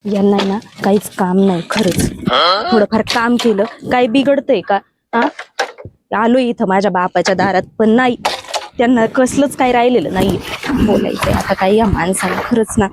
यांना आहे ना काहीच काम नाही खरंच. थोडंफार काम केलं काय बिघडतंय का? हा, आलोय इथं माझ्या बापाच्या दारात पण नाही, त्यांना कसलंच काही राहिलेलं नाही बोलायचंय आता काही या माणसाला खरंच ना.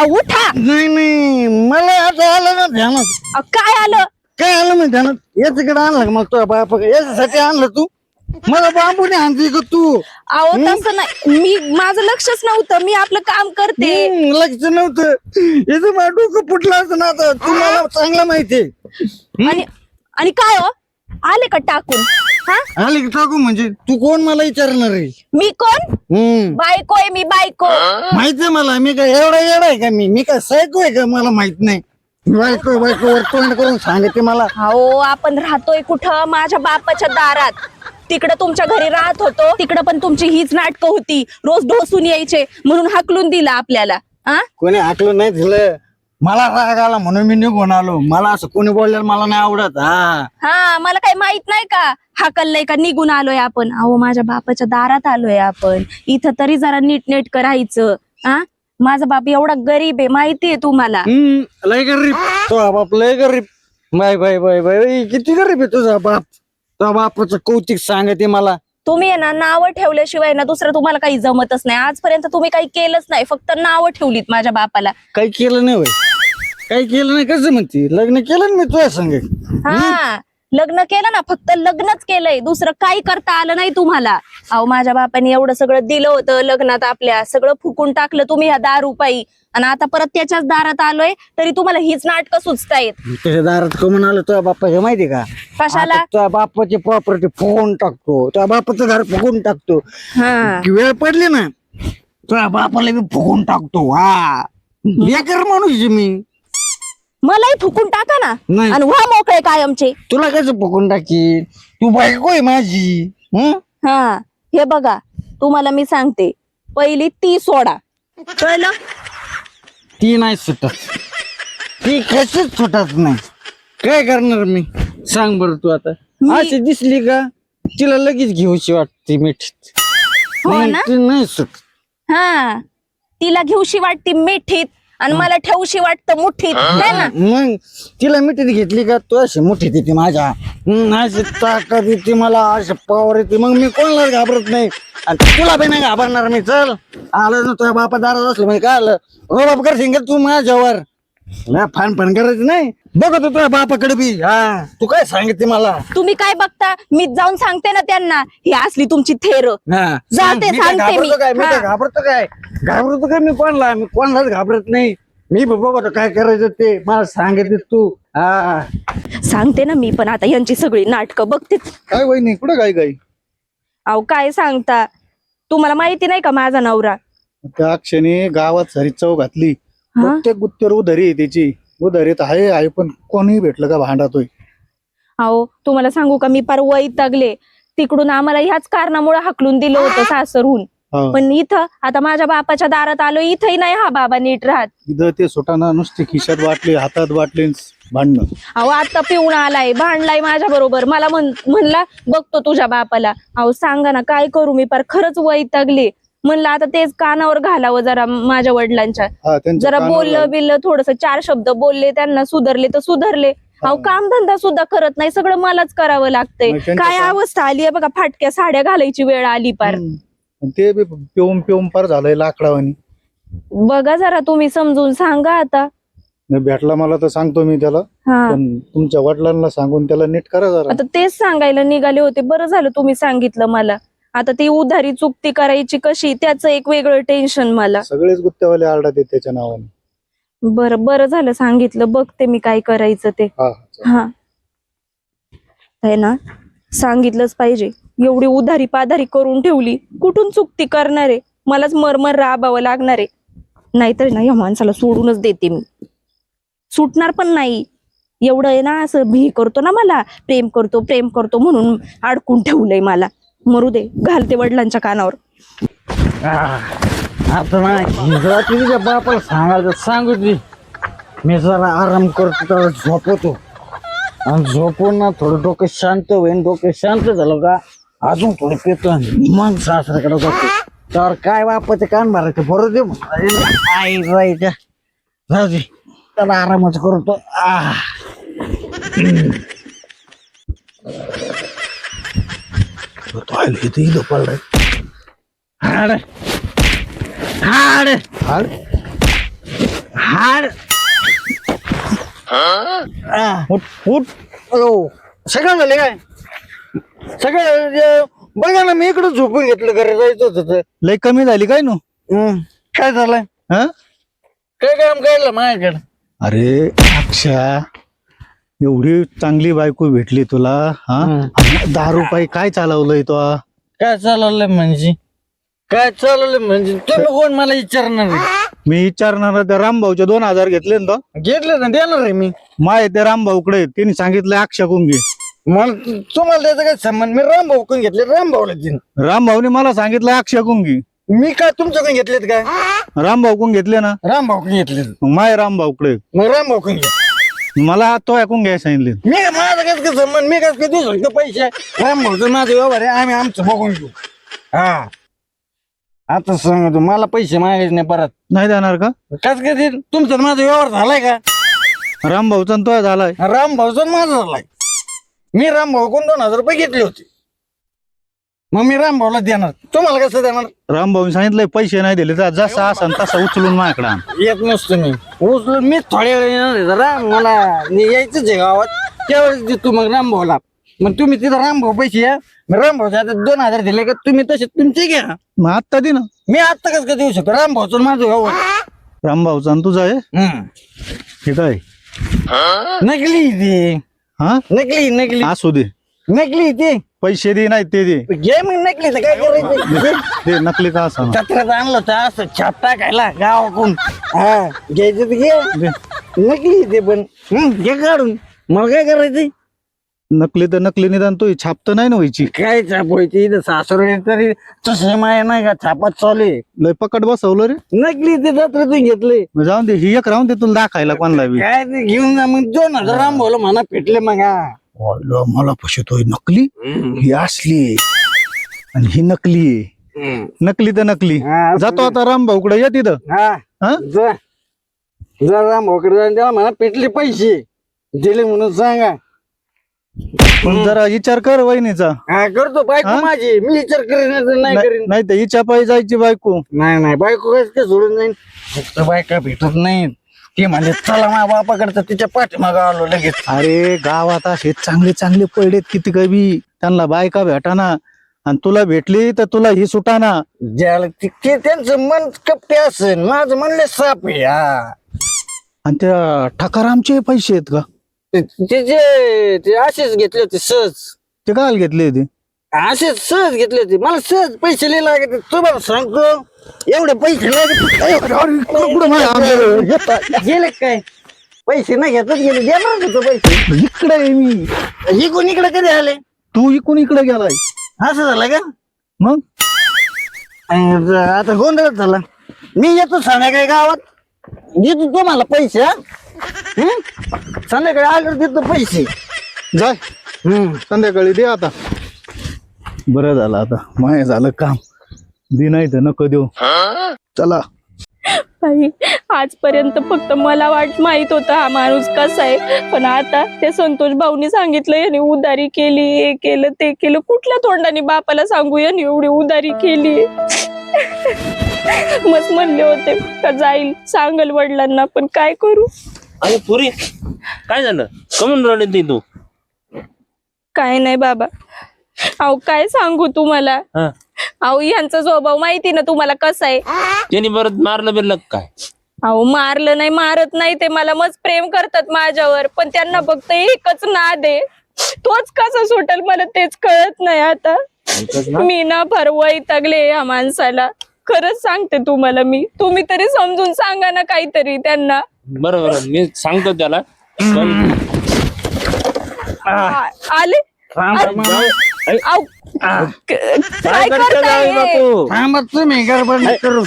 उठा. नाही नाही मला आता आलं ना ध्यानात. काय आलं? काय आलं मी ध्यानात? याच्याकडे आणलं का मग तुझ्या बापा याच्यासाठी आणलं तू? मला बांबूने आणते का तू? अहो तसं नाही, मी माझं लक्षच नव्हतं, मी आपलं काम करते. लक्ष नव्हतं. याचं माझं डोकं फुटलं असं ना आता. तुम्हाला चांगलं माहितीये. आणि आणि काय हो आले का टाकून? हा, आले की टाकू म्हणजे तू कोण मला विचारणार आहे? मी कोण? बायको आहे मी, बायको. माहितीये मला. मी काय एवढा येडा आहे का? मी काय सायको आहे का? मला माहित नाही. बायको बायकोवर तोंड करून सांगते मला. हो, आपण राहतोय कुठं? माझ्या बापाच्या दारात. तिकडं तुमच्या घरी राहत होतो, तिकडं पण तुमची हीच नाटकं होती, रोज ढोसून यायचे म्हणून हाकलून दिला आपल्याला. कोणी हाकलं नाही दिलं. मला राग आला म्हणून मी निघून आलो. मला असं कोणी बोलल्यावर मला नाही आवडत. हा, मला काही माहित नाही का हाकललंय का निघून आलोय आपण? अहो, माझ्या बापाच्या दारात आलोय आपण, इथं तरी जरा नीटनेटकं राहायचं. माझा बाप एवढा गरीब आहे माहितीये तुम्हाला. लय गरीब तो बाप, लय गरीब. बाय बाय बाय बाय, किती गरीब आहे तुझा बाप. तुझ्या बापाचं कौतिक सांगते मला. तुम्ही आहे ना नावं ठेवल्याशिवाय ना दुसरं तुम्हाला काही जमतच नाही. आजपर्यंत तुम्ही काही केलंच नाही, फक्त नावं ठेवलीत माझ्या बापाला. काही केलं नाही होय? काही केलं नाही कसं म्हणते? लग्न केलं ना मी तुझ्या संग. हा, लग्न केलं ना, फक्त लग्नच केलंय, दुसरं काही करता आलं नाही तुम्हाला. अहो, माझ्या बापाने एवढं सगळं दिलं होतं लग्नात आपल्या, सगळं फुकून टाकलं तुम्ही ह्या दारूपायी, आणि आता परत त्याच्याच दारात आलोय तरी तुम्हाला हीच नाटकं सुचतायत. त्याच्या दारात कमून आलं तुझ्या बाप्पाच्या माहिती का? कशाला? आता तुझ्या बाप्पाची प्रॉपर्टी फुकून टाकतो, तुझ्या बापाचं घर फुकून टाकतो. हा, वेळ पडली ना तुझ्या बापाला मी फुकून टाकतो. बेकार माणूस आहे मी. मलाही फुकून टाका ना नाही. आणि व्हा मोकळे कायमचे. तुला कसं फुकून टाकी? तू बायको आहे माझी. हा, हे बघा तुम्हाला मी सांगते, पहिली ती सोडा, कळलं? ती नाही सुटत, ती कशीच सुटत नाही. काय करणार मी सांग बरं तू आता? अशी दिसली का तिला लगेच घेऊशी वाटते मिठीत. हो ना? ती नाही सुटत. हा, तिला घेऊशी वाटते मिठीत आणि मला ठेवशी वाटतं मुठीत, है ना? मग तिला मिठीत घेतली का तू अशी मुठीत येते माझ्या. अशी ताकद येते मला, अशी पॉवर येते. मग मी कोणाला घाबरत नाही आणि तुला पण नाही घाबरणार मी. चल आलं ना तुझ्या बापा दारात असलं म्हणजे काय आलं हो बाप करशील का तू माझ्यावर? फान फान करायचं नाही. बघतो तुझ्या बापाकडे बी. तू काय सांगितते मला? तुम्ही काय बघता? मी जाऊन सांगते ना त्यांना, ही असली तुमची थेर. जाते, सांगते मी. घाबरतो काय मी कोणाला? मी कोणालाच घाबरत नाही. मी बघतो काय करायचं ते मला सांगितलं तू. सांगते ना मी, पण आता यांची सगळी नाटकं बघतेच. काय वहिनी कुठं काय काय? अहो, काय सांगता, तुम्हाला माहिती नाही का माझा नवरा? त्या क्षणी गावात सारी चव घातली. प्रत्येक गुत्तेवर उधारी आहे त्याची. उधारीत आहे पण कोणीही भेटलं का भांडातोय. अहो, तुम्हाला सांगू का, मी पार वैतागले. तिकडून आम्हाला ह्याच कारणामुळे हाकलून दिलं होतं सासरहून. पण इथं आता माझ्या बापाच्या दारात आलो, इथंही नाही हा बाबा नीट राहत. इथं ते सुटाना नुसते खिशात वाटले, हातात वाटले, भांडणं. अहो, आता पिऊन आलाय, भांडलाय माझ्या बरोबर. मला म्हणला बघतो तुझ्या बापाला. अहो, सांगा ना काय करू मी, पार खरंच वैतागले. म्हणलं आता तेच कानावर घालावं जरा माझ्या वडिलांच्या. जरा बोललं बिललं, थोडस 4 शब्द बोलले, त्यांना सुधारले तर सुधारले. अहो, कामधंदा सुद्धा करत नाही, सगळं मलाच करावं लागतंय. काय अवस्था आली आहे बघा, फाटक्या साड्या घालायची वेळ आली पार. ते बी पिऊन पिऊन पार झालंय लाकडावानी. बघा जरा तुम्ही समजून सांगा आता. भेटला मला तर सांगतो मी त्याला, पण तुमच्या वडिलांना सांगून त्याला नीट करा जरा. आता तेच सांगायला निघाले होते, बरं झालं तुम्ही सांगितलं मला. आता ती उधारी चुकती करायची कशी, त्याचं एक वेगळं टेन्शन मला. सगळेच गुत्तेवाले आरडात आहेत त्याच्या नावाने. बरं झालं सांगितलं, बघते मी काय करायचं ते. हा, आहे ना, सांगितलंच पाहिजे. एवढी उधारी पाधारी करून ठेवली, कुठून चुकती करणारे? मलाच मरमर राबावं लागणारे. नाहीतर ना या माणसाला सोडूनच देते मी, सुटणार पण नाही. एवढं आहे ना, असं भी करतो ना, मला प्रेम करतो म्हणून अडकून ठेवलंय मला. मरू दे, घालते वडिलांच्या कानावर. आता ना तुझ्या बापाला सांगायचं सांगू दे. मी जरा आराम करतो, त्याला झोपवतो आणि झोपून ना थोडं डोकं शांत होईन. डोकं शांत झालं का अजून थोडं पेतो, मग सासऱ्याकडे जातो. तर काय बापाचे कान भरायचे बरोबर दे आई जायच्या जाऊ दे त्याला आरामच करतो हाड हाड हाड हाड उठ उठ सगळं झाले काय सगळं बघा ना मी इकडे झोपून घेतलं घरी जायचं होतं तर. लय कमी झाली काय नो काय झालंय हा काय काम काढलं माझ्याकडे अरे अक्षा एवढी चांगली बायको भेटली तुला हा आणि 10 रुपये काय चालवलंय तो काय चालवलंय म्हणजे काय चालवलंय म्हणजे तुम्ही कोण मला विचारणार आहे? मी विचारणार त्या रामभाऊचे 2000 घेतले ना तो घेतलं ना देणार आहे मी माय ते रामभाऊकडे त्यांनी सांगितलं अक्षा कुंगी मला तुम्हाला त्याचा काय संबंध मी रामभाऊ कोण घेतले रामभाऊला दिन रामभाऊने मला सांगितलं अक्षा कुंगी मी काय तुमच्याकडून घेतलेत काय रामभाऊ कोण घेतले ना रामभाऊ कोण घेतले मग माय रामभाऊकडे मग रामभाऊ कोण घेतले मला तो ऐकून घ्यायला सांगितले मी माझा काय काय संबंध मी काय देऊ शकतो पैसे रामभाऊचं माझं व्यवहार आहे आम्ही आमचं बघून घेऊ हा आता सांगतो मला पैसे मागायचे नाही परत नाही देणार का कस काय देईल तुमचा माझा व्यवहार झालाय का रामभाऊचा आणि तो झालाय रामभाऊचा माझा झालाय मी रामभाऊ कोण 2000 रुपये घेतले होते मग मी रामभाऊला देणार तुम्हाला कसं देणार रामभाऊने सांगितलंय पैसे नाही दिले तर जसा असन तसा उचलून माझ्याकडे आण. येत नसतो मी उचलून मी थोड्या वेळ येणार आहे जरा मला यायचंच आहे गावात त्यावेळेस देतो मग रामभाऊला मग तुम्ही तिथं रामभाऊ पैसे या रामभाऊच्या आता 2000 दिले का तुम्ही तसे तुमचे घ्या मग आत्ता दे ना मी आता कसं काय देऊ शकतो रामभाऊचं माझं व्यवहार रामभाऊचा आणि तुझा आहे हे काय नकली ते हा नकली असू दे नकली ते पैसे दे नाही ते दे घे मग नकली तर काय करायचं दे नकली का असा जत्रेत आणलं होतं असं छाप टाकायला गावाकडून हा घ्यायचं तर घे नकली ते पण घे काढून मग काय करायचं नकली तर नकली निदान तो छाप तर नाही ना व्हायची काय छाप व्हायची इथं सासरे तरी तसे माय नाही का छापात चालू आहे लय पकड बसवलं रे नकली ते जत्रेतून घेतले मग जाऊन दे ही एक राहून दे तुला दाखायला कोणाला बी काय ते घेऊन जा मग 2000 रामभाऊला म्हणा पेटले मग हा अरे, मला पशतोय नकली ही असली आणि ही नकली आहे. नकली तर नकली हा, जातो आता रामभाऊकडे ये तिथं हा हा जा जा रामभाऊकडे जाऊन त्याला म्हणा पेटले पैसे दिले म्हणून सांगा पण जरा विचार कर वहिनीचा हा करतो बायको माझी मी विचार करेन नाही करीन नाही तर हिच्या पायी जायची बायको नाही बायको कसं काय सोडून जाईन फक्त बायका भेटत नाही ते म्हणजे चला माझ्या बापाकडचं तिच्या पाठीमागं आलो लगेच अरे गावात असे चांगले चांगले पडलेत किती कवी त्यांना बायका भेटाना आणि तुला भेटली तर तुला ही सुटाना ज्याला ते त्यांचं मन कपटे असेल माझं म्हणले साप आहे हा आणि त्या ठकारामचे पैसे आहेत का ते असेच घेतले होते सहज ते काय घेतले ते असेच सहज घेतले होते मला सहज पैसे लय लागत तुम्हाला सांगतो एवढे पैसे गेले काय पैसे नाही घेतच गेले देणार होतं पैसे इकडे आहे मी इकडून इकडे कधी आले तू इकडून इकडे गेलाय असं झालं का मग आता गोंधळच झाला मी येतो संध्याकाळी गावात देतो तुम्हाला पैसे संध्याकाळी आल्यावर देतो पैसे जाय संध्याकाळी दे आता बरं झालं आता माय झालं काम दे नाही तर नको देऊ चला बाई आजपर्यंत फक्त मला माहित होतं हा माणूस कसा आहे पण आता त्या संतोष भाऊनी सांगितलं याने उधारी केली हे केलं ते केलं कुठल्या तोंडाने बापाला सांगू याने एवढी उधारी केली मस्त म्हणले होते का जाईल सांगल वडिलांना पण काय करू अरे पुरी काय झालं कमून रडत नाही तू काय नाही बाबा अहो काय सांगू तुम्हाला हा अहो यांचा स्वभाव माहिती ना तुम्हाला कसा आहे त्यांनी परत मारलं बिरलं काय अहो मारलं नाही मारत नाही ते मला मस्त प्रेम करतात माझ्यावर पण त्यांना फक्त एकच नाद आहे तोच कसा सुटेल मला तेच कळत नाही आता मी ना फार वैतागले या माणसाला खरंच सांगते तुम्हाला मी तुम्ही तरी समजून सांगा ना काहीतरी त्यांना बरोबर मी सांगतो त्याला पण आले अहो, काय करताय बापू थांबा तुम्ही गडबड नाही करू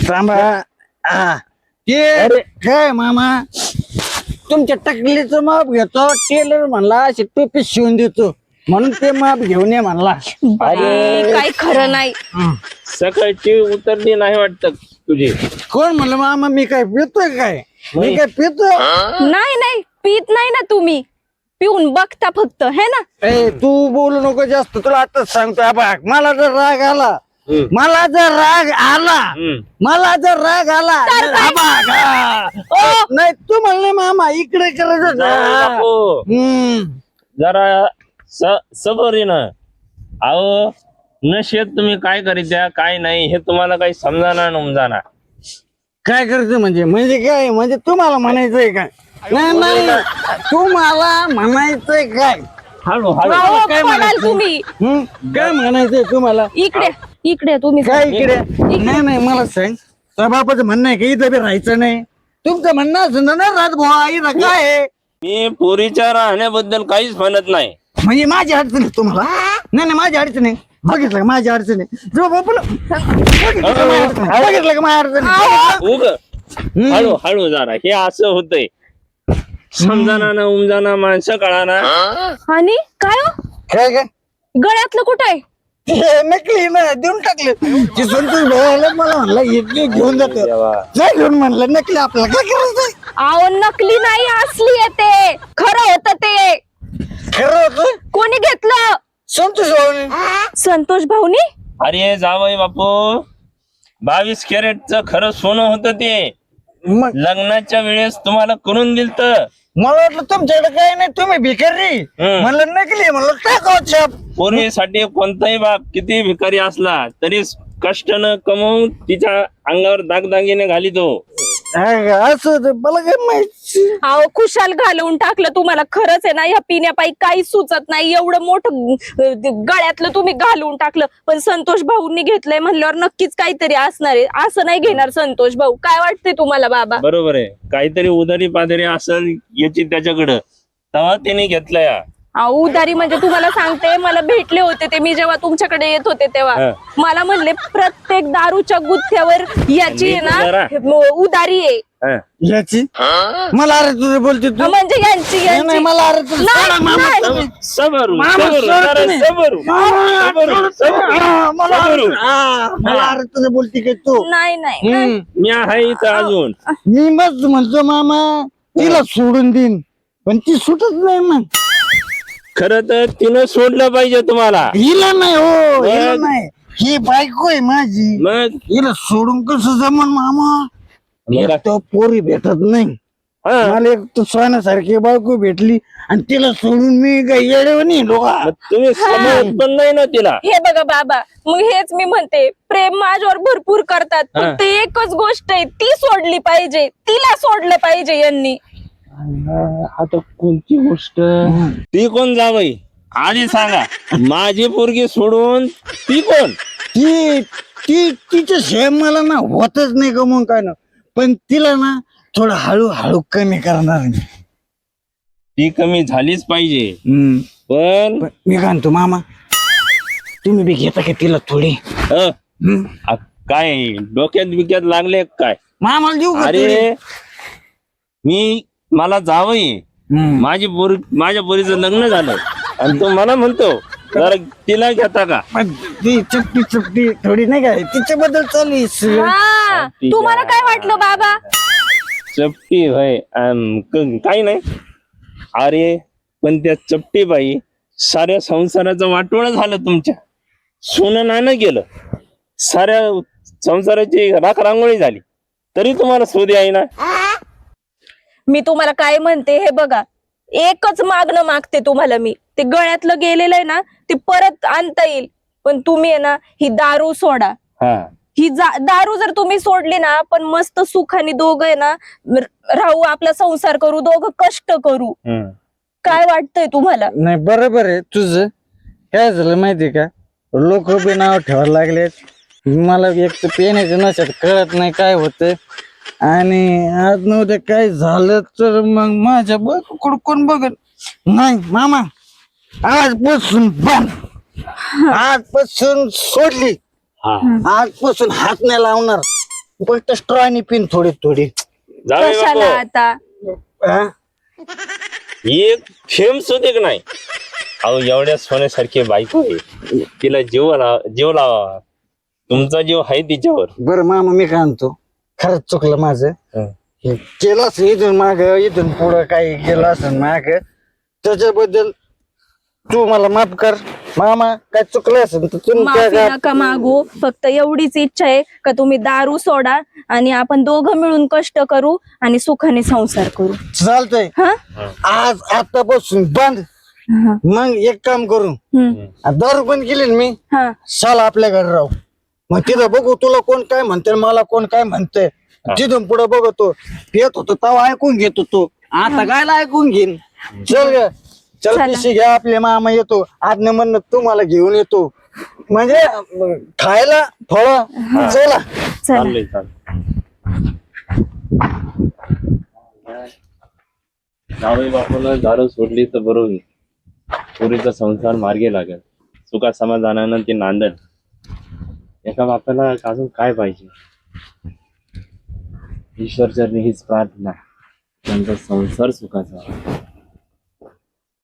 थांबा ते काय मामा तुमच्या टकलीचं माप घेतो टेलर म्हणला अशी टोपी शिवून देतो म्हणून ते माप घेऊन ये म्हणला. बाई, काय खरं नाही. सकाळची उतरली नाही वाटत तुझी. कोण म्हणलं मामा मी काय पितोय काय? मी काय पितो? नाही नाही पीत नाही ना तुम्ही, पिऊन बघता फक्त है ना. ए तू बोलू नको जास्त, तुला आताच सांगतोय बघ. मला जर राग आला मला जर राग आला तर काय? नाही तू म्हणले मामा इकडे करायचं बापू, जरा सबरीनं. अहो नशेत तुम्ही काय करीत्या काय नाही हे तुम्हाला काही समजाना उमजाना. काय करते म्हणजे काय म्हणजे तुम्हाला म्हणायचंय काय? नाही तुम्हाला म्हणायचंय काय? हळू हळू अहो, काय पडाल म्हणायचं? तुम्ही. काय म्हणायचंय तुम्हाला? इकडे तुम्ही. काय इकडे? नाही मला सांग, त्या बापाचं म्हणणं आहे की इथं बी राहायचं नाही. तुमचं म्हणणं असं ना रात भाऊ इथं काय आहे? मी पोरीच्या राहण्याबद्दल काहीच म्हणत नाही. म्हणजे माझी अडचण आहे तुम्हाला? नाही माझी अडचण आहे. बघितलं का माझी अडचण आहे? जो बापूला बघितलं का माझी अडचण आहे? उग हळू हळू जरा हे असं होतंय. समजाना ना उमजाना माणसं कळाना. आणि काय हो? काय गळ्यातलं कुठं आहे? हे नकली ना देऊन टाकले. ते संतोष भाऊ मला म्हणला इतके घेऊन जातो नाही घेऊन म्हणलं नकली आपल्याला काय करायचं? अहो नकली नाही, असली आहे ते. खरं होतं ते. खरं होतं कोणी घेतलं? संतोष भाऊने. संतोष भाऊनी. अरे जावई बापू, 22 कॅरेटचं खरं सोनं होतं ते. मग लग्नाच्या वेळेस तुम्हाला करून दिलत. मला वाटलं तुमच्याकडे काय नाही, तुम्ही भिकारी. म्हणलं नकली म्हणलं टाकाव छाप. पोरीसाठी कोणताही बाप किती भिकारी असला तरी कष्ट न कमवून तिच्या अंगावर दागदागिने घालितो. असं होतं, मला काय माहिती. अहो खुशाल घालवून टाकलं तुम्हाला. खरंच आहे ना, ह्या पिण्यापायी काही सुचत नाही. एवढं मोठं गळ्यातलं तुम्ही घालवून टाकलं. पण संतोष भाऊंनी घेतलंय म्हणल्यावर नक्कीच काहीतरी असणार आहे. असं नाही घेणार संतोष भाऊ. काय वाटतंय तुम्हाला बाबा? बरोबर आहे, काहीतरी उधारी पाधारी असेल याची त्याच्याकडं, तेव्हा त्याने घेतलंय. अहो उधारी म्हणजे तुम्हाला सांगते, मला भेटले होते ते मी जेव्हा तुमच्याकडे येत होते तेव्हा. मला म्हणले प्रत्येक दारूच्या गुत्थ्यावर याची आहे ना उधारी आहे. याची मला अरे तुझे बोलते तू म्हणजे यांची नाही मला अरे तुझं नाही, नाही. सबरू मामा, सबरू सोड जरा तुम्ही. सबरू सबरू सबरू मला अरे तुझं बोलते की तू. नाही नाही. मी आहे इथं अजून. मी मग म्हणतो मामा तिला सोडून देईन, पण ती सुटत नाही ना. खरं तर तिनं सोडलं पाहिजे तुम्हाला. हिला नाही हो, हिला नाही. ही बायको आहे माझी, मग हिला सोडून कसं जमन मामा? मग एक तर पोरी भेटत नाही. हा. मला एक तर सोन्यासारखी बायको भेटली आणि तिला सोडून मी काही येडवणी लोका. मग तुम्ही समजत पण नाही ना तिला. हे बघा बाबा, मग हेच मी म्हणते, प्रेम माझ्यावर भरपूर करतात. फक्त एकच गोष्ट आहे, ती सोडली पाहिजे. तिला सोडलं पाहिजे यांनी. आता कोणती गोष्ट? ती कोण जावई आधी सांगा. माझी पोरगी सोडून ती कोण? ती ती तिच्या शिवाय मला ना होतच नाही का मग काय ना. पण तिला ना थोडं हळूहळू कमी करणार मी. ती कमी झालीच पाहिजे. पण पण मी काय म्हणतो मामा, तुम्ही बी घेता का तिला थोडी? काय डोक्यात बिक्यात लागले काय? मामाला देऊ का थोडी? अरे मला जावई, माझ्या पोरीचं लग्न झालं आणि तो मला म्हणतो जरा तिला घेता का? पण ती चपटी चपटी थोडी नाही काय तिच्याबद्दल चालू आहे सगळं. हा, तुम्हाला काय वाटलं बाबा? चपटी होय काही नाही. अरे पण त्या चपटी बाई साऱ्या संसाराचं वाटोळं झालं तुमच्या. सोनं नाणं गेलं, साऱ्या संसाराची राख रांगोळी झाली, तरी तुम्हाला शोध आहे ना. मी तुम्हाला काय म्हणते हे बघा, एकच मागणं मागते तुम्हाला मी. ते गळ्यातलं गेलेलं आहे ना, ते परत आणता येईल. पण तुम्ही आहे ना ही दारू सोडा. ही दारू जर तुम्ही सोडली ना, पण मस्त सुखाने दोघं आहे ना राहू, आपला संसार करू, दोघं कष्ट करू. काय वाटतंय तुम्हाला? नाही बरोबर आहे तुझं. काय झालं माहितीये का, लोक बी नाव ठेवायला लागले. मला एक तर पेण्याच्या नशात कळत नाही काय होतं, आणि आज नव्हतं काय झालं तर मग माझ्या बघ कोण बघत नाही. मामा आजपासून बंद, आजपासून सोडली, आजपासून हात नाही लावणार. फक्त स्ट्रॉनी पिन थोडी थोडी. कशाला आता? हा? एक थेंब सुद्धा नाही. अहो एवढ्या सोन्यासारखी बायको आहे, तिला जीव लावा. तुमचा जीव आहे तिच्यावर. बरं मामा मी काय म्हणतो, खरंच चुकलं माझं. हं. हे केलं असं इथून माग, इथून पुढं काही केलं असं माग, त्याच्याबद्दल तू मला माफ कर मामा. काय चुकलं असेल तर माफी तुमच्या नका मागू. फक्त एवढीच इच्छा आहे का तुम्ही दारू सोडा आणि आपण दोघं मिळून कष्ट करू आणि सुखाने संसार करू. चालतंय. हा आज आतापासून बंद. हा. मग एक काम करू, हम्म. दारू बंद केली ना मी, हा. चाल आपल्या घरी राहू. मग तिथं बघू तुला कोण काय म्हणते, मला कोण काय म्हणते. तिथून पुढे बघतो. पेत होतो तेव्हा ऐकून घेत होतो, आता कायला ऐकून घेईन. चल ग, चल चला. पिशी घ्या. आपले मामा येतो आजनं म्हणणं तुम्हाला घेऊन येतो, म्हणजे खायला थोडं. चला चला. चाललंय. जावई बापूला दारू सोडली तर बरोबर, पुरीचा संसार मार्गी लागेल, सुखा समाधानानं ते नांदल. एका बापाला अजून काय पाहिजे. ईश्वरचरणी हीच प्रार्थना, त्यांचा संसार सुखाचा.